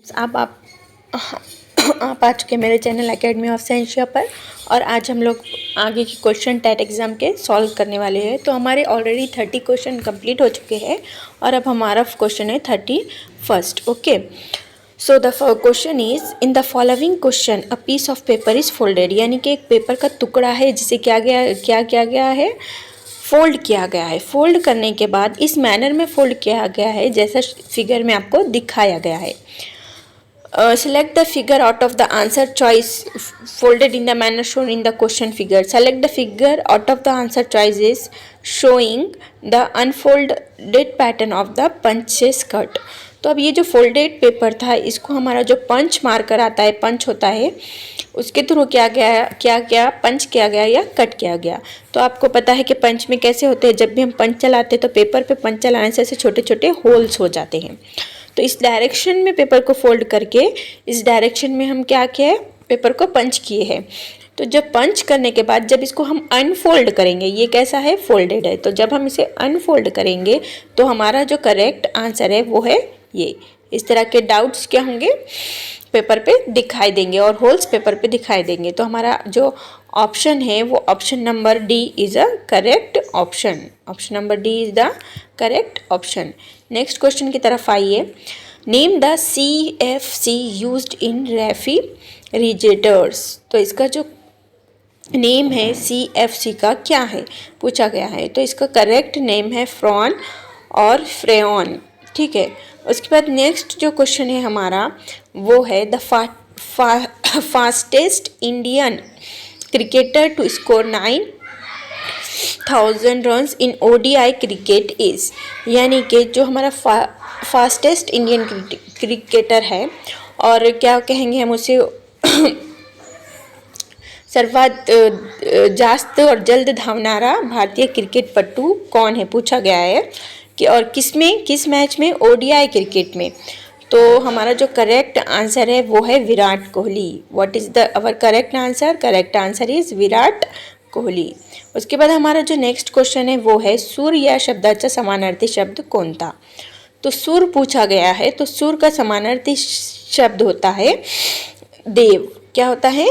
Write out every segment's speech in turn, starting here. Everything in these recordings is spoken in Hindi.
आप आप आ चुके मेरे चैनल एकेडमी ऑफ साइंसिया पर। और आज हम लोग आगे की क्वेश्चन टेट एग्ज़ाम के सॉल्व करने वाले हैं। तो हमारे ऑलरेडी 30 क्वेश्चन कंप्लीट हो चुके हैं और अब हमारा क्वेश्चन है 31st। Okay, so the question is in the following question a piece of paper is folded, यानी कि एक पेपर का टुकड़ा है जिसे क्या किया गया है, फोल्ड किया गया है। फोल्ड करने के बाद इस मैनर में फोल्ड किया गया है जैसा फिगर में आपको दिखाया गया है। Select the figure out of the answer choice folded in the manner shown in the question figure. Select the figure out of the answer choices showing the unfolded pattern of the punches cut. तो अब ये जो फोल्डेड पेपर था इसको हमारा जो पंच मार्कर आता है, पंच होता है, उसके थ्रू क्या पंच किया गया या कट किया गया। तो आपको पता है कि पंच में कैसे होते हैं, जब भी हम पंच चलाते हैं तो पेपर पे पंच चलाने से ऐसे छोटे छोटे होल्स हो जाते हैं। तो इस डायरेक्शन में पेपर को फोल्ड करके इस डायरेक्शन में हम क्या किए, पेपर को पंच किए हैं। तो जब पंच करने के बाद जब इसको हम अनफोल्ड करेंगे, ये कैसा है, फोल्डेड है, तो जब हम इसे अनफोल्ड करेंगे तो हमारा जो करेक्ट आंसर है वो है ये। इस तरह के डाउट्स क्या होंगे, पेपर पे दिखाई देंगे और होल्स पेपर पे दिखाई देंगे। तो हमारा जो ऑप्शन है वो option number D is a correct option. Option number D is the correct option. Next question की तरफ आइए। Name the CFC used in refrigerators. तो इसका जो नेम है CFC का क्या है पूछा गया है। तो इसका करेक्ट नेम है फ्रॉन और फ्रेऑन। ठीक है, उसके बाद नेक्स्ट जो क्वेश्चन है हमारा वो है the fastest Indian cricketer to score 9,000 runs in ODI cricket is, यानी कि जो हमारा फास्टेस्ट इंडियन क्रिकेटर है और क्या कहेंगे हम उसे जास्त और जल्द धावनारा भारतीय क्रिकेट पट्टू कौन है पूछा गया है कि और किस मैच में, ODI क्रिकेट में। तो हमारा जो करेक्ट आंसर है वो है Virat Kohli. What is the our correct answer, correct answer is Virat Kohli. उसके बाद हमारा जो नेक्स्ट क्वेश्चन है वो है सूर या शब्दाचा समानार्थी शब्द कोणता। तो सूर पूछा गया है, तो सूर का समानार्थी शब्द होता है देव। क्या होता है,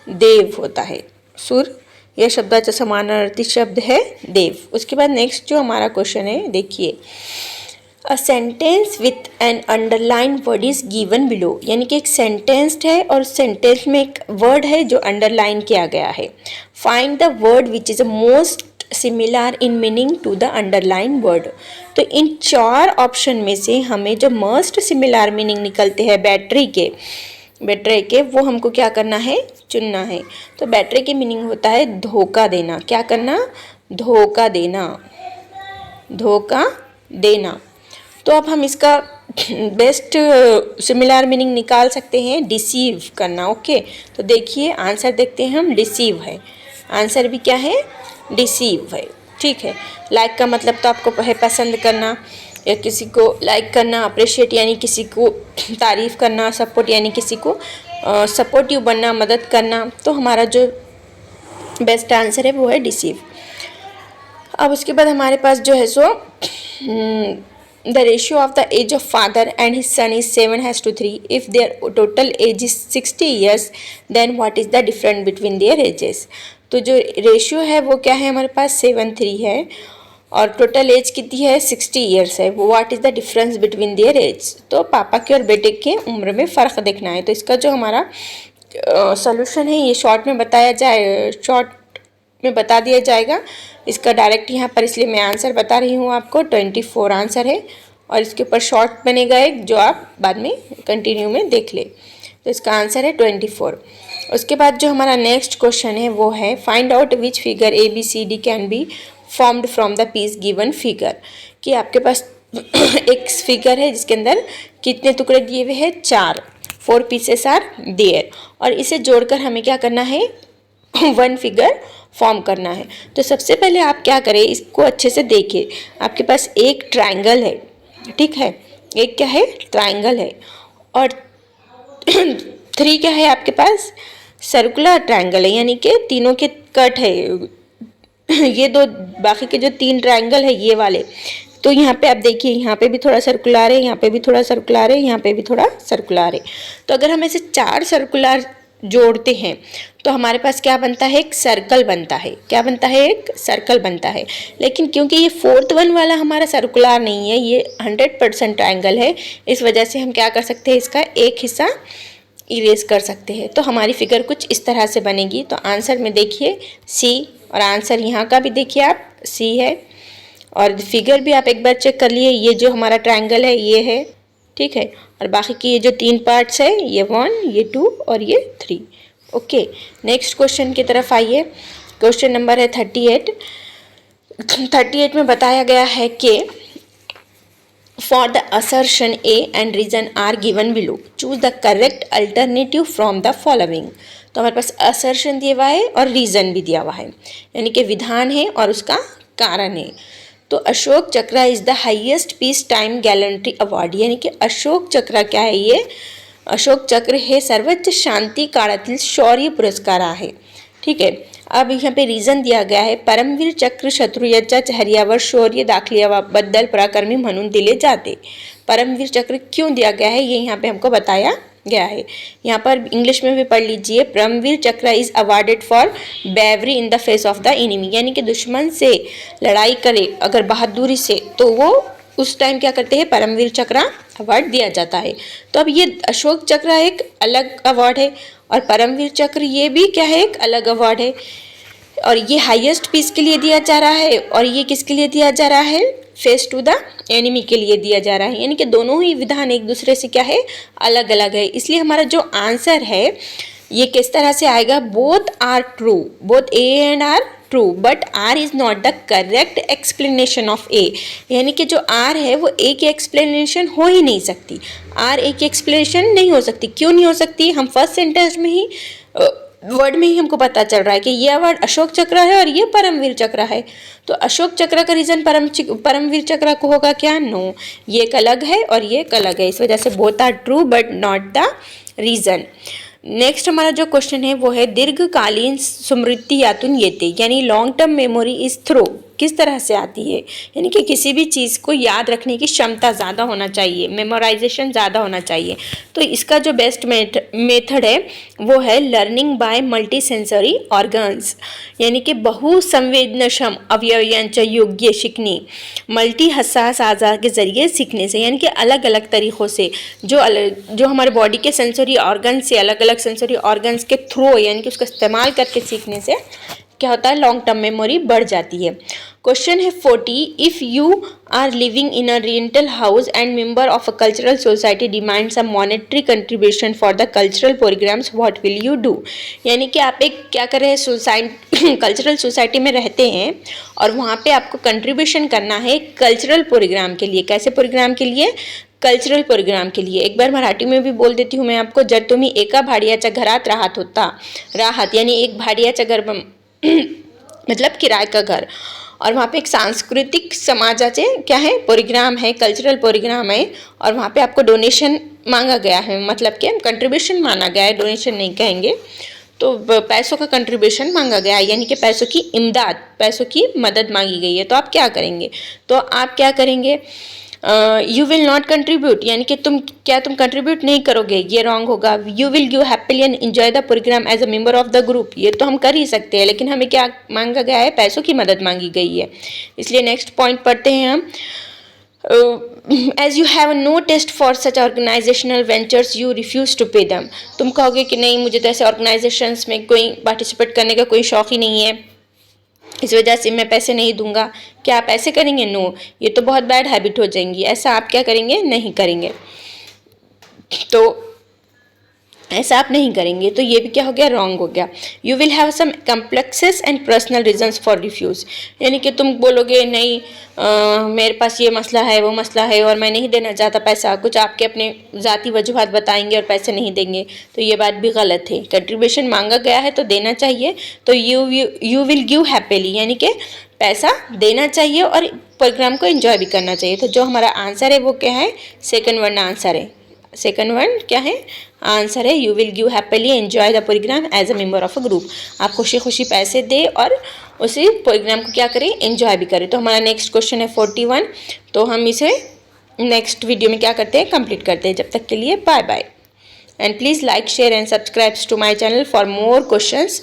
देव होता है। सूर यह शब्दाचा समानार्थी शब्द है देव। उसके बाद नेक्स्ट जो हमारा क्वेश्चन है देखिए, a sentence with an underline word is given below, यानी कि एक सेंटेंस है और सेंटेंस में एक वर्ड है जो अंडरलाइन किया गया है। Find the word which is most similar in meaning to the underline word. तो इन चार ऑप्शन में से हमें जो मोस्ट सिमिलर मीनिंग निकलते हैं बैटरी के वो हमको क्या करना है, चुनना है। तो बैटरी की मीनिंग होता है धोखा देना। क्या करना, धोखा देना, धोखा देना। तो अब हम इसका बेस्ट सिमिलर मीनिंग निकाल सकते हैं, डिसीव करना। ओके, तो देखिए आंसर देखते हैं हम, डिसीव है आंसर भी, क्या है, डिसीव है। ठीक है, लाइक का मतलब तो आपको है पसंद करना या किसी को लाइक करना, अप्रिशिएट यानी किसी को तारीफ़ करना, सपोर्ट यानी किसी को सपोर्टिव बनना, मदद करना। तो हमारा जो बेस्ट आंसर है वो है डिसीव। अब उसके बाद हमारे पास जो है so the ratio of the age of father and his son is 7:3। If their total age is 60 years then what is the difference between their ages. तो जो रेशियो है वो क्या है हमारे पास 7:3 है और टोटल एज कितनी है 60 years है। वो what is the difference between their age. तो पापा के और बेटे के उम्र में फ़र्क देखना है। तो इसका जो हमारा सॉल्यूशन है ये शॉर्ट में बता दिया जाएगा। इसका डायरेक्ट यहाँ पर इसलिए मैं आंसर बता रही हूँ आपको, 24 आंसर है और इसके ऊपर शॉर्ट बनेगा एक जो आप बाद में कंटिन्यू में देख ले। तो इसका आंसर है 24। उसके बाद जो हमारा नेक्स्ट क्वेश्चन है वो है find out which figure ABCD can be formed from the piece given figure. कि आपके पास एक फिगर है जिसके अंदर कितने टुकड़े दिए हुए हैं, 4 पीसेस आर देयर, और इसे जोड़कर हमें क्या करना है, 1 फिगर फॉर्म करना है। तो सबसे पहले आप क्या करें, इसको अच्छे से देखिए। आपके पास एक ट्रायंगल है, ठीक है, एक क्या है, ट्रायंगल है, और 3 क्या है आपके पास, सर्कुलर ट्रायंगल है, यानी कि तीनों के कट है। ये दो बाकी के जो 3 ट्रायंगल है ये वाले तो यहाँ पे आप देखिए, यहाँ पे भी थोड़ा सर्कुलर है, यहाँ पे भी थोड़ा सर्कुलर है, यहाँ पे भी थोड़ा सर्कुलर है। तो अगर हम ऐसे 4 सर्कुलर जोड़ते हैं तो हमारे पास क्या बनता है, एक सर्कल बनता है। क्या बनता है, एक सर्कल बनता है। लेकिन क्योंकि ये 4th वन वाला हमारा सर्कुलर नहीं है, ये 100% ट्रायंगल है, इस वजह से हम क्या कर सकते हैं, इसका एक हिस्सा इरेज कर सकते हैं। तो हमारी फिगर कुछ इस तरह से बनेगी। तो आंसर में देखिए सी, और आंसर यहाँ का भी देखिए आप सी है, और फिगर भी आप एक बार चेक कर लिए, ये जो हमारा ट्रायंगल है ये है, ठीक है, और बाकी की ये जो 3 पार्ट्स है, ये 1, ये 2 और ये 3। ओके, नेक्स्ट क्वेश्चन की तरफ आइए। क्वेश्चन नंबर है 38। 38 में बताया गया है कि for the assertion A and reason are given below, choose the correct alternative from the following. तो हमारे पास असर्शन दिया हुआ है और रीजन भी दिया हुआ है, यानी कि विधान है और उसका कारण है। तो अशोक चक्र is the highest peace time gallantry award, यानी कि अशोक चक्र क्या है, ये अशोक चक्र हे सर्वोच्च शांती काळातील शौर्य पुरस्कार आहे, ठीक है। अब यहाँ पे रीजन दिया गया है, परमवीर चक्र शत्रुयाच्या चेहऱ्यावर शौर्य दाखवल्याबद्दल पराक्रमी म्हणून दिले जाते। परमवीर चक्र क्यों दिया गया है, ये यहाँ पे हमको बताया गया है। यहाँ पर इंग्लिश में भी पढ़ लीजिए, Paramvir Chakra is awarded for bravery in the face of the enemy, यानी कि दुश्मन से लड़ाई करे अगर बहादुरी से, तो वो उस टाइम क्या करते हैं, परमवीर चक्र अवार्ड दिया जाता है। तो अब ये अशोक चक्र एक अलग अवार्ड है और परमवीर चक्र ये भी क्या है, एक अलग अवार्ड है, और ये हाईएस्ट पीस के लिए दिया जा रहा है, और ये किसके लिए दिया जा रहा है, फेस टू द एनिमी के लिए दिया जा रहा है, यानी कि दोनों ही विधान एक दूसरे से क्या है, अलग अलग है। इसलिए हमारा जो आंसर है ये किस तरह से आएगा, both are true, both A and R true, but R is not the correct explanation of A, यानी कि जो आर है वो ए की एक्सप्लेनेशन हो ही नहीं सकती, आर ए की एक्सप्लेनेशन नहीं हो सकती। क्यों नहीं हो सकती, हम फर्स्ट सेंटेंस में ही वर्ड में ही हमको पता चल रहा है कि ये वर्ड अशोक चक्र है और ये परमवीर चक्र है। तो अशोक चक्र का रीजन परमवीर चक्र को होगा क्या, नो, ये एक अलग है और ये एक अलग है, इस वजह से both are true but not the reason. Next हमारा जो क्वेश्चन है वो है दीर्घकालीन स्मृति यातून येते, यानी long term memory is through, किस तरह से आती है, यानी कि किसी भी चीज़ को याद रखने की क्षमता ज़्यादा होना चाहिए, मेमोराइजेशन ज़्यादा होना चाहिए। तो इसका जो बेस्ट मेथड है वो है learning by multi sensory organs, यानी कि बहुसंवेदनक्षम अवयवांच्या योग्य शिकणे, मल्टी हसास आज़ा के ज़रिए सीखने से, यानी कि अलग अलग तरीक़ों से, जो हमारे बॉडी के सेंसरी ऑर्गन से, अलग अलग सेंसरी ऑर्गन्स के थ्रू, यानी कि उसका इस्तेमाल करके सीखने से क्या होता है, लॉन्ग टर्म मेमोरी बढ़ जाती है। क्वेश्चन है 40, if you are living in a rental house and member of a cultural society demands a monetary contribution for the cultural programmes, what will you do, यानी कि आप एक क्या कर रहे हैं, कल्चरल सोसाइटी में रहते हैं और वहाँ पे आपको कंट्रीब्यूशन करना है कल्चरल प्रोग्राम के लिए। कैसे प्रोग्राम के लिए, कल्चरल प्रोग्राम के लिए। एक बार मराठी में भी बोल देती हूँ मैं आपको, जर तुम्ही एका भाड्याच्या घरात राहत यानी एक भाड्याच्या घर मतलब किराए का घर, और वहाँ पे एक सांस्कृतिक समाजाचे क्या है, प्रोग्राम है, कल्चरल प्रोग्राम है, और वहाँ पे आपको डोनेशन मांगा गया है, मतलब कि कंट्रीब्यूशन माना गया है, डोनेशन नहीं कहेंगे, तो पैसों का कंट्रीब्यूशन मांगा गया है, यानी कि पैसों की इमदाद, पैसों की मदद मांगी गई है। तो आप क्या करेंगे, तो आप क्या करेंगे, यू विल नॉट कंट्रीब्यूट, यानी कि तुम कंट्रीब्यूट नहीं करोगे, ये रॉन्ग होगा। You will give happily and enjoy the programme as a member of the group, ये तो हम कर ही सकते हैं, लेकिन हमें क्या मांगा गया है, पैसों की मदद मांगी गई है। इसलिए नेक्स्ट पॉइंट पढ़ते हैं हम, as you have no taste for such organisational ventures you refuse to pay them, तुम कहोगे कि नहीं मुझे तो ऐसे ऑर्गेनाइजेशंस में कोई पार्टिसिपेट करने का कोई शौक ही नहीं है, इस वजह से मैं पैसे नहीं दूंगा। क्या आप ऐसे करेंगे, नो, ये तो बहुत बैड हैबिट हो जाएंगी, ऐसा आप क्या करेंगे, नहीं करेंगे। तो ऐसा आप नहीं करेंगे, तो ये भी क्या हो गया, रॉन्ग हो गया। You will have some complexes and personal reasons for refuse, यानी कि तुम बोलोगे नहीं मेरे पास ये मसला है, वो मसला है और मैं नहीं देना चाहता पैसा, कुछ आपके अपने ज़ाती वजूहात बताएंगे और पैसे नहीं देंगे, तो ये बात भी गलत है। कंट्रीब्यूशन मांगा गया है तो देना चाहिए, तो यू विल गिव हैप्पीली, यानी कि पैसा देना चाहिए और प्रोग्राम को एंजॉय भी करना चाहिए। तो जो हमारा आंसर है वो क्या है, सेकंड वन आंसर है, सेकंड वन क्या है, आंसर है you will give happily enjoy the programme as a member of a group. आप खुशी खुशी पैसे दे और उसी प्रोग्राम को क्या करें, एंजॉय भी करें। तो हमारा नेक्स्ट क्वेश्चन है 41, तो हम इसे नेक्स्ट वीडियो में क्या करते हैं, कंप्लीट करते हैं। जब तक के लिए bye bye, and please like share and subscribe to my channel for more questions.